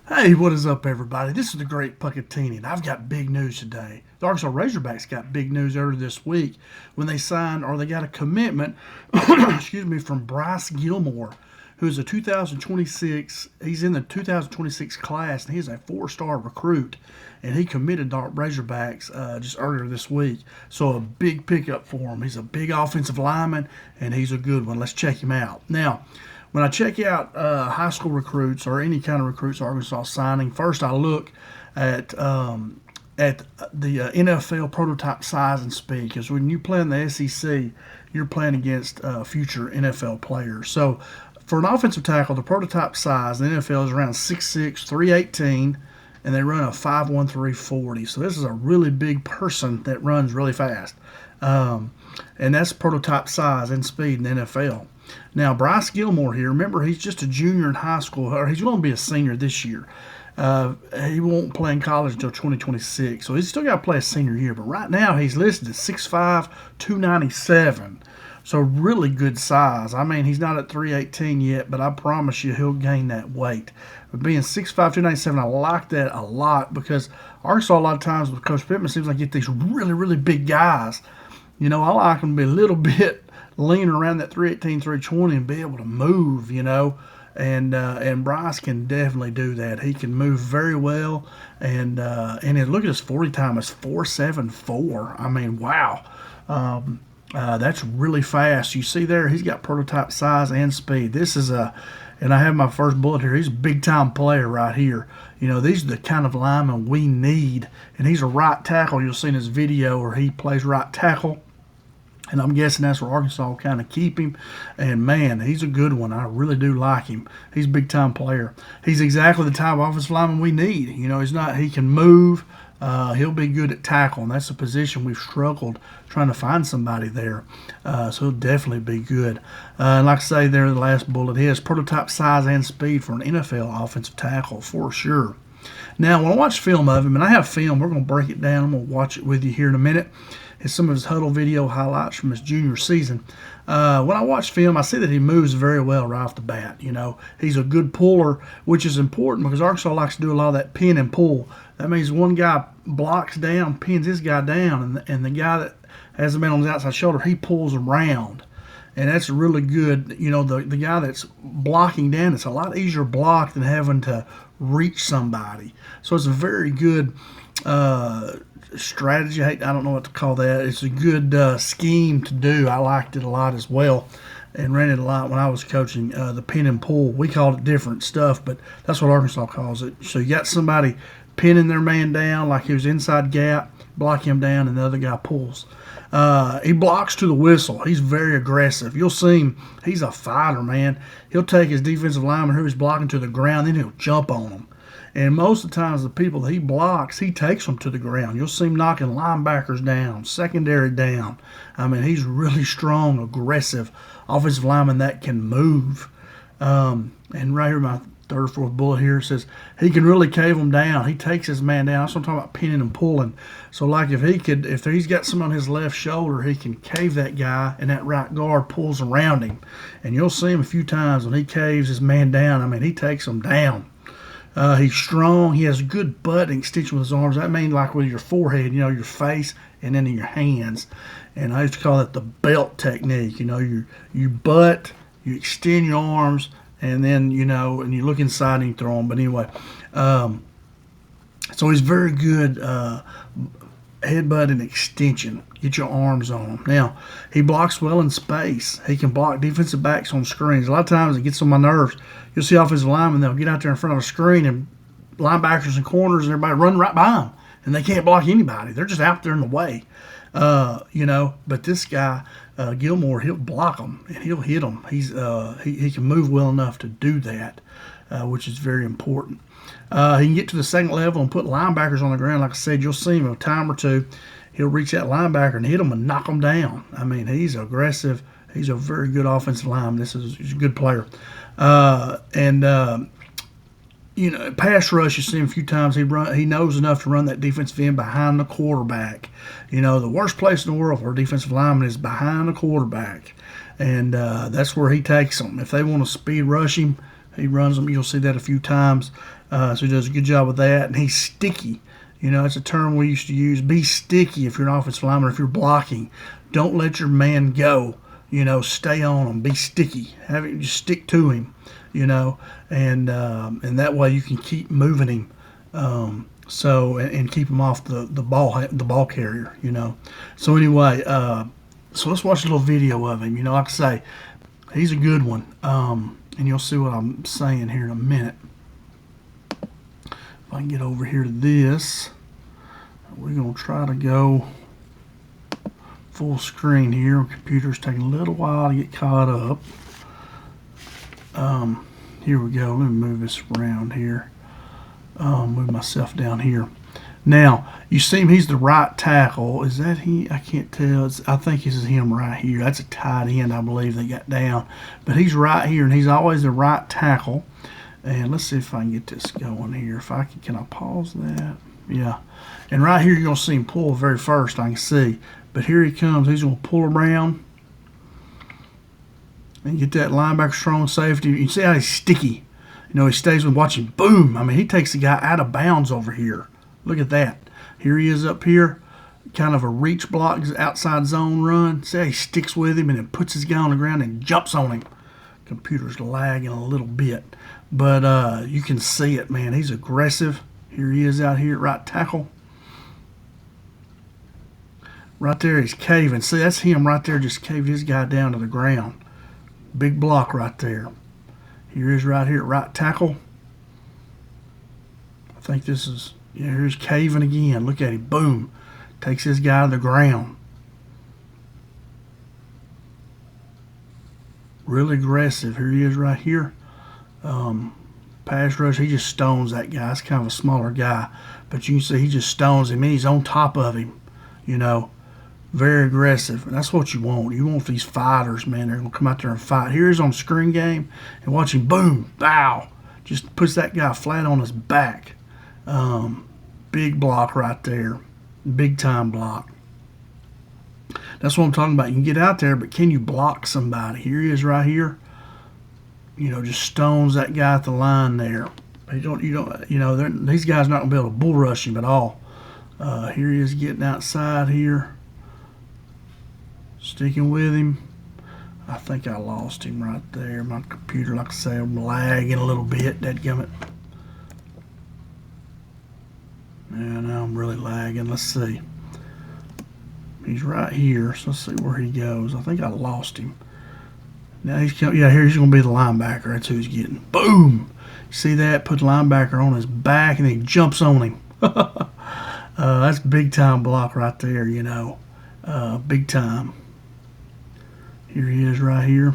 Hey, what is up, everybody? This is the Great Puckettini, and I've got big news today. The Arkansas Razorbacks got big news earlier this week when they signed, or they got a commitment, excuse me, from Bryce Gilmore, who's a 2026. He's in the 2026 class, and he's a four-star recruit, and he committed to Razorbacks just earlier this week. So a big pickup for him. He's a big offensive lineman, and he's a good one. Let's check him out now. When I check out high school recruits or any kind of recruits Arkansas signing, first I look at the NFL prototype size and speed, because when you play in the SEC, you're playing against future NFL players. So for an offensive tackle, the prototype size in the NFL is around 6'6", 318, and they run a 5'1", 340. So this is a really big person that runs really fast. And that's prototype size and speed in the NFL. Now, Bryce Gilmore here, remember, he's just a junior in high school, or he's going to be a senior this year. He won't play in college until 2026, so he's still got to play a senior year. But right now, he's listed at 6'5", 297. So really good size. I mean, he's not at 318 yet, but I promise you he'll gain that weight. But being 6'5", 297, I like that a lot, because Arkansas, a lot of times with Coach Pittman, seems like get these really, really big guys. You know, I like them to be a little bit lean around that 318, 320 and be able to move, and Bryce can definitely do that. He can move very well, and look at his 40 time, it's 4.74. I mean, wow. That's really fast. You see there, he's got prototype size and speed. This is and I have my first bullet here, he's a big-time player right here. You know, these are the kind of linemen we need, and he's a right tackle. You'll see in his video where he plays right tackle. And I'm guessing that's where Arkansas will kind of keep him. And, man, he's a good one. I really do like him. He's a big-time player. He's exactly the type of offensive lineman we need. You know, he can move. He'll be good at tackle, and that's a position we've struggled trying to find somebody there. So he'll definitely be good. And like I say there, the last bullet, he has prototype size and speed for an NFL offensive tackle for sure. Now, when I watch film of him, and I have film, we're going to break it down. I'm going to watch it with you here in a minute. It's some of his huddle video highlights from his junior season. When I watch film, I see that he moves very well right off the bat. You know, he's a good puller, which is important because Arkansas likes to do a lot of that pin and pull. That means one guy blocks down, pins this guy down, and the guy that has the man on his outside shoulder, he pulls around. And that's really good. You know, the guy that's blocking down, it's a lot easier block than having to reach somebody. So it's a very good strategy. I don't know what to call that. It's a good scheme to do. I liked it a lot as well, and ran it a lot when I was coaching the pin and pull. We called it different stuff, but that's what Arkansas calls it. So you got somebody pinning their man down like he was inside gap, block him down, and the other guy pulls. He blocks to the whistle. He's very aggressive. You'll see him. He's a fighter, man. He'll take his defensive lineman who he's blocking to the ground, then he'll jump on them. And most of the times, the people that he blocks, he takes them to the ground. You'll see him knocking linebackers down, secondary down. I mean, he's really strong, aggressive offensive lineman that can move. And right here, my third or fourth bullet here says he can really cave him down. He takes his man down. That's what I'm talking about, pinning and pulling. So, like, if he's got someone on his left shoulder, he can cave that guy, and that right guard pulls around him. And you'll see him a few times when he caves his man down. I mean, he takes him down. He's strong. He has good butt extension with his arms. That means like with your forehead, you know, your face, and then in your hands. And I used to call that the belt technique. You know, you butt, you extend your arms, and then, you know, and you look inside and you throw them. But anyway, so he's very good headbutt and extension. Get your arms on him. Now, he blocks well in space. He can block defensive backs on screens. A lot of times it gets on my nerves. You'll see offensive linemen, they'll get out there in front of a screen, and linebackers and corners and everybody run right by them, and they can't block anybody. They're just out there in the way. You know, but this guy, Gilmore, he'll block them and he'll hit them. He can move well enough to do that, which is very important. He can get to the second level and put linebackers on the ground. Like I said, you'll see him a time or two. He'll reach that linebacker and hit him and knock him down. I mean, he's aggressive. He's a very good offensive lineman. He's a good player. You know, pass rush, you see him a few times. He knows enough to run that defensive end behind the quarterback. You know, the worst place in the world for a defensive lineman is behind the quarterback. And that's where he takes them. If they want to speed rush him, He runs them. You'll see that a few times. So he does a good job with that. And he's sticky. You know, it's a term we used to use. Be sticky if you're an offensive lineman, if you're blocking. Don't let your man go. You know, stay on him. Be sticky. Have it, just stick to him. You know, and that way you can keep moving him. And keep him off the ball carrier. You know. So anyway, so let's watch a little video of him. You know, like I say, he's a good one. And you'll see what I'm saying here in a minute. If I can get over here to this, we're going to try to go full screen here. Our computer's taking a little while to get caught up. Here we go. Let me move this around here. Move myself down here. Now, you see him, he's the right tackle. Is that he? I can't tell. I think this is him right here. That's a tight end, I believe they got down. But he's right here, and he's always the right tackle. And let's see if I can get this going here. If I can I pause that? Yeah. And right here, you're going to see him pull very first, I can see. But here he comes. He's going to pull around and get that linebacker strong safety. You can see how he's sticky. You know, he stays with watching. Boom. I mean, he takes the guy out of bounds over here. Look at that. Here he is up here. Kind of a reach block, outside zone run. See, he sticks with him and then puts his guy on the ground and jumps on him. Computer's lagging a little bit. But you can see it, man. He's aggressive. Here he is out here at right tackle. Right there, he's caving. See, that's him right there, just caved his guy down to the ground. Big block right there. Here he is right here at right tackle. I think this is... Yeah, here's caving again. Look at him. Boom. Takes this guy to the ground. Really aggressive. Here he is right here. Pass rush, he just stones that guy. It's kind of a smaller guy. But you can see he just stones him. And he's on top of him. You know. Very aggressive. And that's what you want. You want these fighters, man. They're going to come out there and fight. Here he's on screen game. And watch him. Boom. Bow. Just puts that guy flat on his back. Big block right there. Big time block. That's what I'm talking about. You can get out there, but can you block somebody? Here he is right here. You know, just stones that guy at the line there. These guys are not going to be able to bull rush him at all. Here he is getting outside here. Sticking with him. I think I lost him right there. My computer, like I say, I'm lagging a little bit. Dadgummit. Yeah, now I'm really lagging. Let's see. He's right here, so let's see where he goes. I think I lost him. Now he's coming. Yeah, here he's going to be the linebacker. That's who he's getting. Boom! See that? Put the linebacker on his back, and he jumps on him. That's big time block right there, you know. Big time. Here he is right here.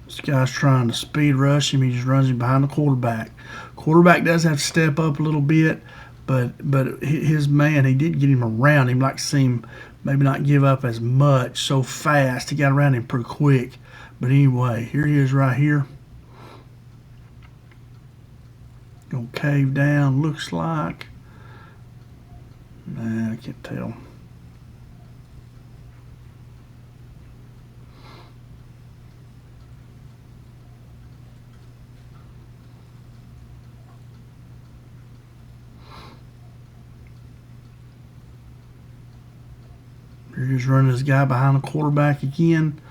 This guy's trying to speed rush him. He just runs him behind the quarterback. Quarterback does have to step up a little bit, but his man, he did get him around him. Like to see him maybe not give up as much so fast. He got around him pretty quick. But anyway, here he is right here. Gonna cave down, looks like. Nah, I can't tell. Here he's running this guy behind the quarterback again.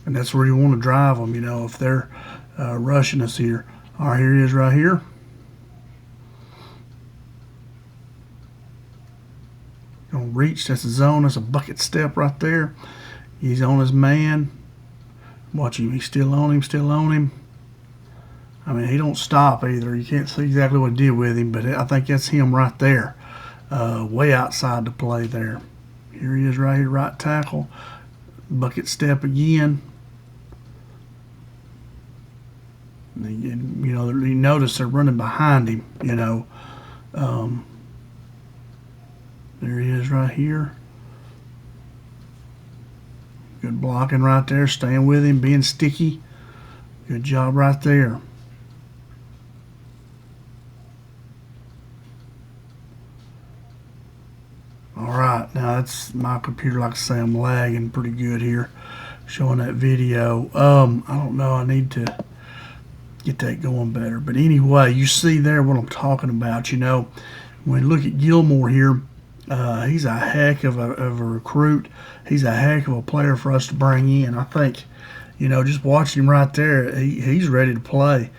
And that's where you want to drive them, you know, if they're rushing us here. All right, here he is right here. Gonna reach, that's a zone, that's a bucket step right there. He's on his man. Watch him, he's still on him, still on him. I mean, he don't stop either. You can't see exactly what he did with him, but I think that's him right there. Way outside the play there. Here he is right here, right tackle. Bucket step again. And, you know, you notice they're running behind him, you know. There he is right here. Good blocking right there, staying with him, being sticky. Good job right there. right. Now that's my computer. Like I say, I'm lagging pretty good here, showing that video. I don't know. I need to get that going better. But anyway, you see there what I'm talking about. When you look at Gilmore here, he's a heck of a recruit. He's a heck of a player for us to bring in. I think, just watching him right there, he's ready to play.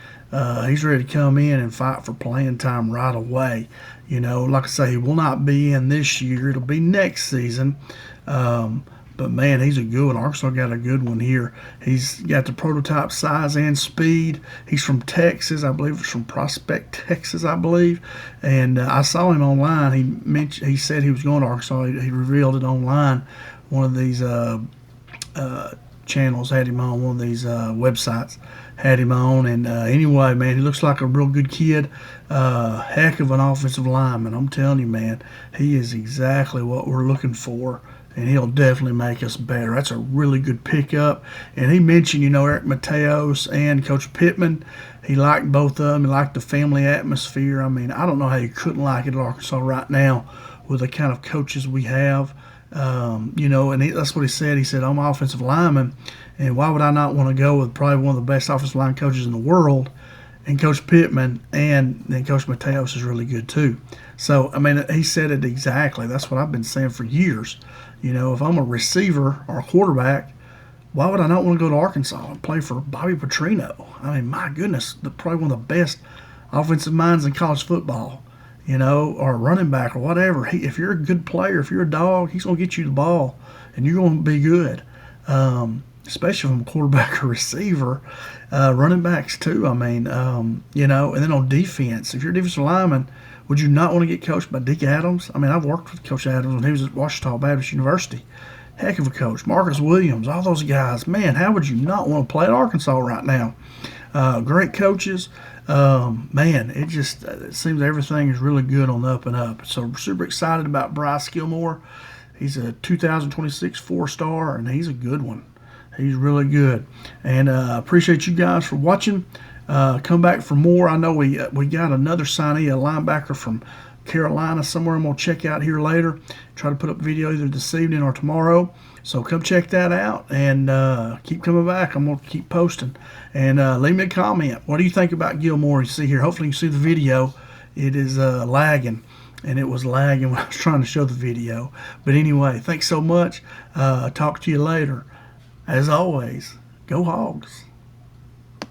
He's ready to come in and fight for playing time right away. Like I say, he will not be in this year. It'll be next season. But, man, he's a good one. Arkansas got a good one here. He's got the prototype size and speed. He's from Texas. I believe it's from Prospect, Texas, I believe. And I saw him online. He said he was going to Arkansas. He revealed it online. One of these channels had him on, one of these websites had him on. And anyway, man, he looks like a real good kid. Heck of an offensive lineman. I'm telling you, man, he is exactly what we're looking for. And he'll definitely make us better. That's a really good pickup. And he mentioned, Eric Mateos and Coach Pittman. He liked both of them. He liked the family atmosphere. I mean, I don't know how you couldn't like it at Arkansas right now with the kind of coaches we have. And that's what he said. He said, I'm an offensive lineman, and why would I not want to go with probably one of the best offensive line coaches in the world? And Coach Pittman and then Coach Mateos is really good too. So, I mean, he said it exactly. That's what I've been saying for years. If I'm a receiver or a quarterback, why would I not want to go to Arkansas and play for Bobby Petrino? I mean, my goodness, probably one of the best offensive minds in college football, or a running back or whatever. If you're a good player, if you're a dog, he's going to get you the ball, and you're going to be good, especially from a quarterback or receiver. Running backs, too, I mean, and then on defense, if you're a defensive lineman, would you not want to get coached by Dick Adams? I mean, I've worked with Coach Adams when he was at Ouachita Baptist University. Heck of a coach. Marcus Williams, all those guys. Man, how would you not want to play at Arkansas right now? Great coaches. Man, it seems everything is really good on the up and up. So we're super excited about Bryce Gilmore. He's a 2026 four-star, and he's a good one. He's really good. And appreciate you guys for watching. Come back for more. I know we got another signee, a linebacker from Carolina somewhere I'm going to check out here later. Try to put up a video either this evening or tomorrow. So come check that out and keep coming back. I'm going to keep posting. And leave me a comment. What do you think about Gilmore? You see here. Hopefully you can see the video. It is lagging. And it was lagging when I was trying to show the video. But anyway, thanks so much. Talk to you later. As always, go Hogs.